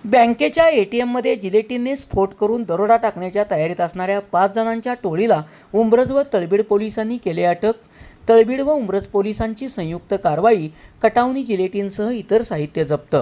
बँकेच्या एटीएममध्ये जिलेटिनने स्फोट करून दरोडा टाकण्याच्या तयारीत असणाऱ्या 5 जणांच्या टोळीला उंब्रज व तळबीड पोलिसांनी केले अटक। तळबीड व उंब्रज पोलिसांची संयुक्त कारवाई, कटावणी जिलेटिनसह इतर साहित्य जप्त।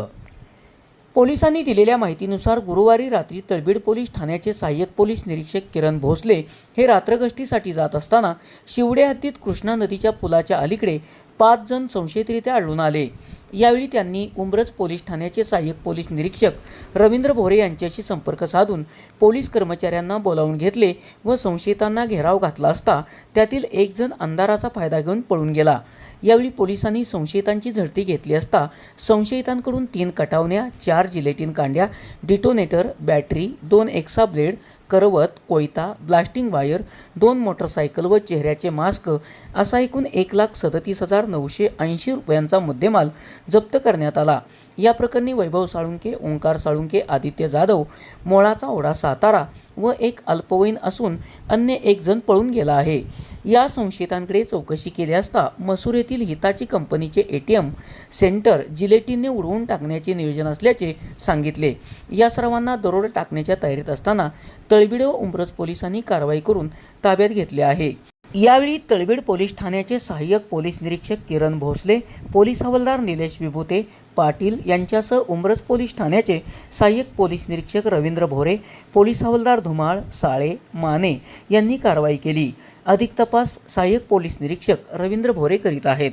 पोलिसांनी दिलेल्या माहितीनुसार गुरुवारी रात्री तळबीड पोलीस ठाण्याचे सहाय्यक पोलीस निरीक्षक किरण भोसले हे रात्रगस्तीसाठी जात असताना शिवडे हद्दीत कृष्णा नदीच्या पुलाच्या अलीकडे 5 जण संशयितरित्या आढळून आले। यावेळी त्यांनी उंब्रज पोलीस ठाण्याचे सहाय्यक पोलीस निरीक्षक रवींद्र भोरे यांच्याशी संपर्क साधून पोलीस कर्मचाऱ्यांना बोलावून घेतले व संशयितांना घेराव घातला असता त्यातील एक जण अंधाराचा फायदा घेऊन पळून गेला। यावेळी पोलिसांनी संशयितांची झडती घेतली असता संशयितांकडून 3 कटावण्या, 4 जिलेटिन कांड्या, डिटोनेटर, बॅटरी, 2 एक्सा ब्लेड, करवत, कोयता, ब्लास्टिंग वायर, 2 मोटरसायकल व चेहऱ्याचे मास्क असा एकूण 1,37,980 रुपयांचा मुद्देमाल जप्त करण्यात आला। या प्रकरणी वैभव साळुंके, ओंकार साळुंके, आदित्य जाधव, मोळाचा ओढा सातारा व एक अल्पवयीन असून अन्य एक जण पळून गेला आहे। या संशयितांकडे चौकशी केली असता मसूर येथील हिताची कंपनीचे एटीएम सेंटर जिलेटिनने उडवून टाकण्याचे नियोजन असल्याचे सांगितले। या सर्वांना दरोडा टाकण्याच्या तयारीत असताना तळबीड व उंब्रज पोलिसांनी कारवाई करून ताब्यात घेतले आहे। यावेळी तळबीड पोलीस ठाण्याचे सहाय्यक पोलीस निरीक्षक किरण भोसले, पोलीस हवालदार निलेश विभूते पाटील यांच्यासह उंब्रज पोलीस ठाण्याचे सहाय्यक पोलीस निरीक्षक रवींद्र भोरे, पोलीस हवालदार धुमाळ, साळे, माने यांनी कारवाई केली। अधिक तपास सहाय्यक पोलीस निरीक्षक रवींद्र भोरे करीत आहेत।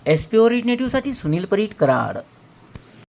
SP ओरिजिनेटिव्हसाठी सुनील परीट, कराड।